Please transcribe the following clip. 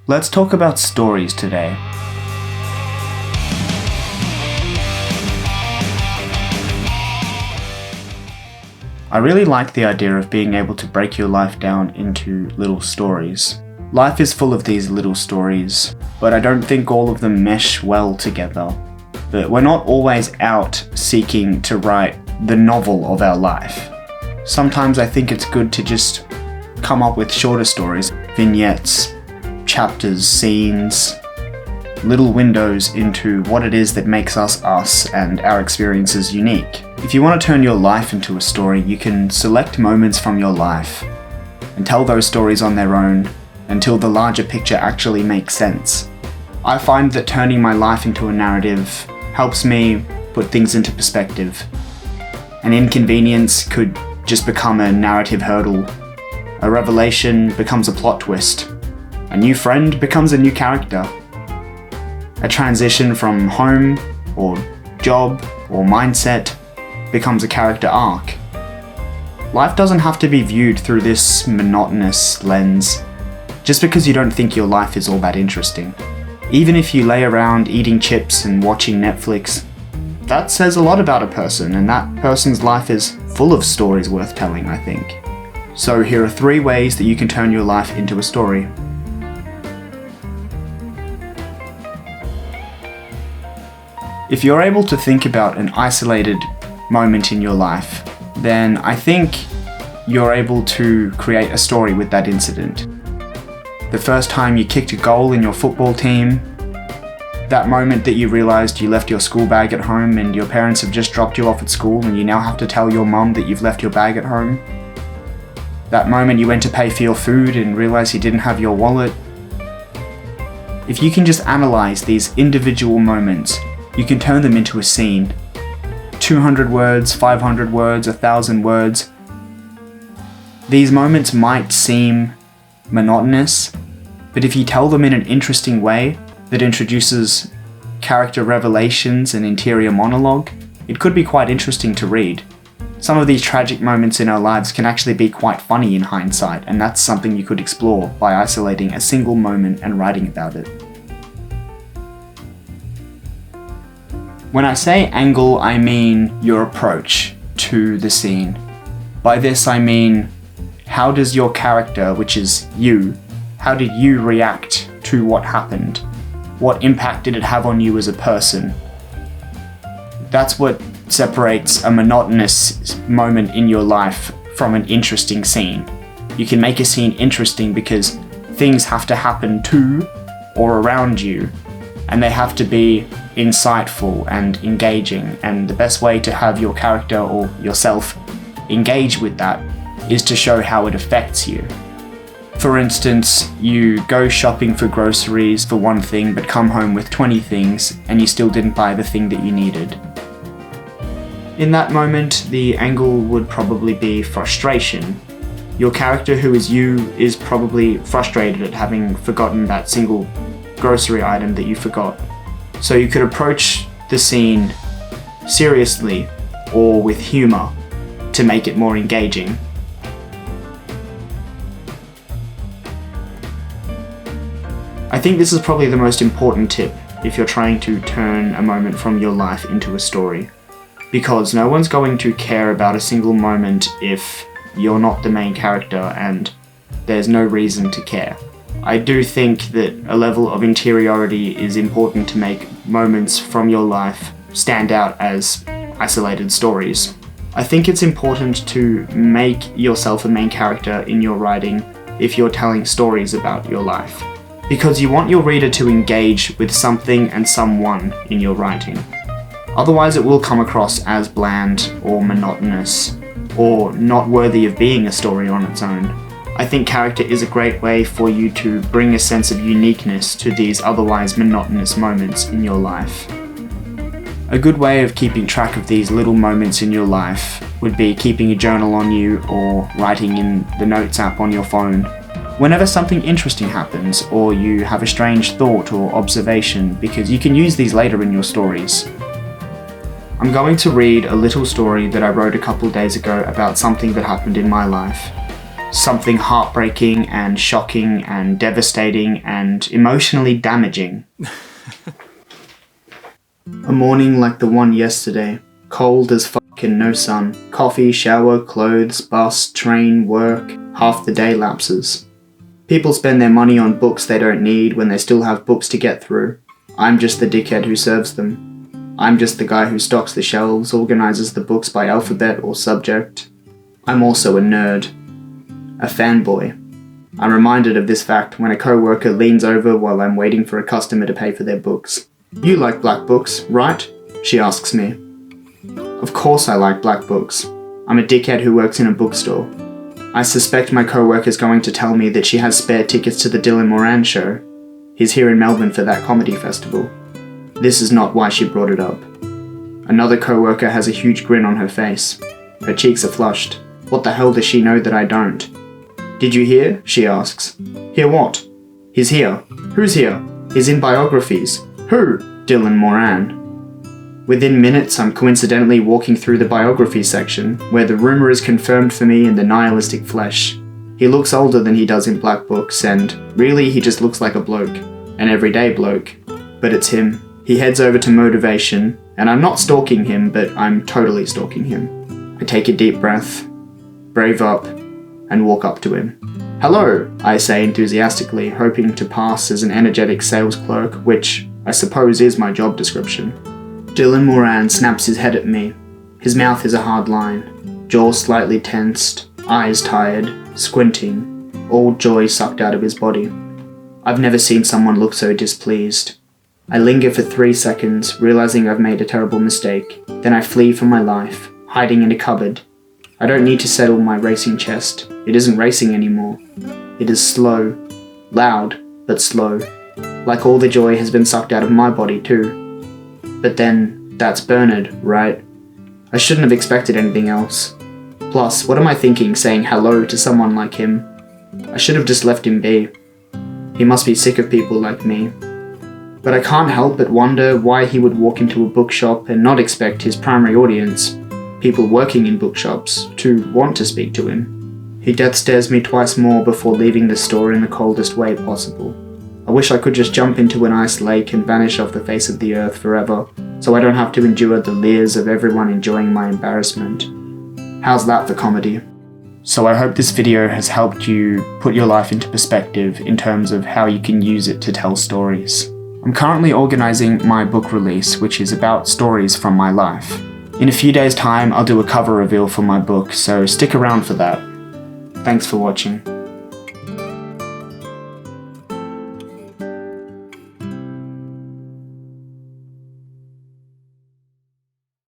Let's talk about stories today. I really like the idea of being able to break your life down into little stories. Life is full of these little stories, but I don't think all of them mesh well together. But we're not always out seeking to write the novel of our life. Sometimes I think it's good to just come up with shorter stories, vignettes, chapters, scenes, little windows into what it is that makes us us and our experiences unique. If you want to turn your life into a story, you can select moments from your life and tell those stories on their own until the larger picture actually makes sense. I find that turning my life into a narrative helps me put things into perspective. An inconvenience could just become a narrative hurdle. A revelation becomes a plot twist. A new friend becomes a new character. A transition from home or job or mindset becomes a character arc. Life doesn't have to be viewed through this monotonous lens, just because you don't think your life is all that interesting. Even if you lay around eating chips and watching Netflix, that says a lot about a person, and that person's life is full of stories worth telling, I think. So here are 3 ways that you can turn your life into a story. If you're able to think about an isolated moment in your life, then I think you're able to create a story with that incident. The first time you kicked a goal in your football team, that moment that you realized you left your school bag at home and your parents have just dropped you off at school and you now have to tell your mum that you've left your bag at home. That moment you went to pay for your food and realized you didn't have your wallet. If you can just analyze these individual moments, you can turn them into a scene. 200 words, 500 words, 1,000 words. These moments might seem monotonous, but if you tell them in an interesting way that introduces character revelations and interior monologue, it could be quite interesting to read. Some of these tragic moments in our lives can actually be quite funny in hindsight, and that's something you could explore by isolating a single moment and writing about it. When I say angle, I mean your approach to the scene. By this I mean, how does your character, which is you, how did you react to what happened? What impact did it have on you as a person? That's what separates a monotonous moment in your life from an interesting scene. You can make a scene interesting because things have to happen to or around you, and they have to be insightful and engaging, and the best way to have your character or yourself engage with that is to show how it affects you. For instance, you go shopping for groceries for one thing but come home with 20 things and you still didn't buy the thing that you needed. In that moment, the angle would probably be frustration. Your character, who is you, is probably frustrated at having forgotten that single grocery item that you forgot. So you could approach the scene seriously or with humor to make it more engaging. I think this is probably the most important tip if you're trying to turn a moment from your life into a story, because no one's going to care about a single moment if you're not the main character and there's no reason to care. I do think that a level of interiority is important to make moments from your life stand out as isolated stories. I think it's important to make yourself a main character in your writing if you're telling stories about your life, because you want your reader to engage with something and someone in your writing. Otherwise it will come across as bland or monotonous or not worthy of being a story on its own. I think character is a great way for you to bring a sense of uniqueness to these otherwise monotonous moments in your life. A good way of keeping track of these little moments in your life would be keeping a journal on you or writing in the Notes app on your phone. Whenever something interesting happens or you have a strange thought or observation, because you can use these later in your stories. I'm going to read a little story that I wrote a couple days ago about something that happened in my life. Something heartbreaking and shocking and devastating and emotionally damaging. A morning like the one yesterday. Cold as fucking no sun. Coffee, shower, clothes, bus, train, work. Half the day lapses. People spend their money on books they don't need when they still have books to get through. I'm just the dickhead who serves them. I'm just the guy who stocks the shelves, organizes the books by alphabet or subject. I'm also a nerd. A fanboy. I'm reminded of this fact when a co-worker leans over while I'm waiting for a customer to pay for their books. You like black books, right? She asks me. Of course I like black books. I'm a dickhead who works in a bookstore. I suspect my co-worker's going to tell me that she has spare tickets to the Dylan Moran show. He's here in Melbourne for that comedy festival. This is not why she brought it up. Another co-worker has a huge grin on her face. Her cheeks are flushed. What the hell does she know that I don't? Did you hear? She asks. Hear what? He's here. Who's here? He's in biographies. Who? Dylan Moran. Within minutes, I'm coincidentally walking through the biography section, where the rumour is confirmed for me in the nihilistic flesh. He looks older than he does in black books, and really he just looks like a bloke. An everyday bloke. But it's him. He heads over to Motivation, and I'm not stalking him, but I'm totally stalking him. I take a deep breath, brave up, and walk up to him. Hello, I say enthusiastically, hoping to pass as an energetic sales clerk, which I suppose is my job description. Dylan Moran snaps his head at me. His mouth is a hard line, jaw slightly tensed, eyes tired, squinting, all joy sucked out of his body. I've never seen someone look so displeased. I linger for 3 seconds, realizing I've made a terrible mistake. Then I flee for my life, hiding in a cupboard. I don't need to settle my racing chest. It isn't racing anymore. It is slow. Loud, but slow. Like all the joy has been sucked out of my body too. But then, that's Bernard, right? I shouldn't have expected anything else. Plus, what am I thinking saying hello to someone like him? I should have just left him be. He must be sick of people like me. But I can't help but wonder why he would walk into a bookshop and not expect his primary audience, people working in bookshops, to want to speak to him. He death stares me twice more before leaving the store in the coldest way possible. I wish I could just jump into an ice lake and vanish off the face of the earth forever, so I don't have to endure the leers of everyone enjoying my embarrassment. How's that for comedy? So I hope this video has helped you put your life into perspective in terms of how you can use it to tell stories. I'm currently organising my book release, which is about stories from my life. In a few days' time, I'll do a cover reveal for my book, so stick around for that. Thanks for watching.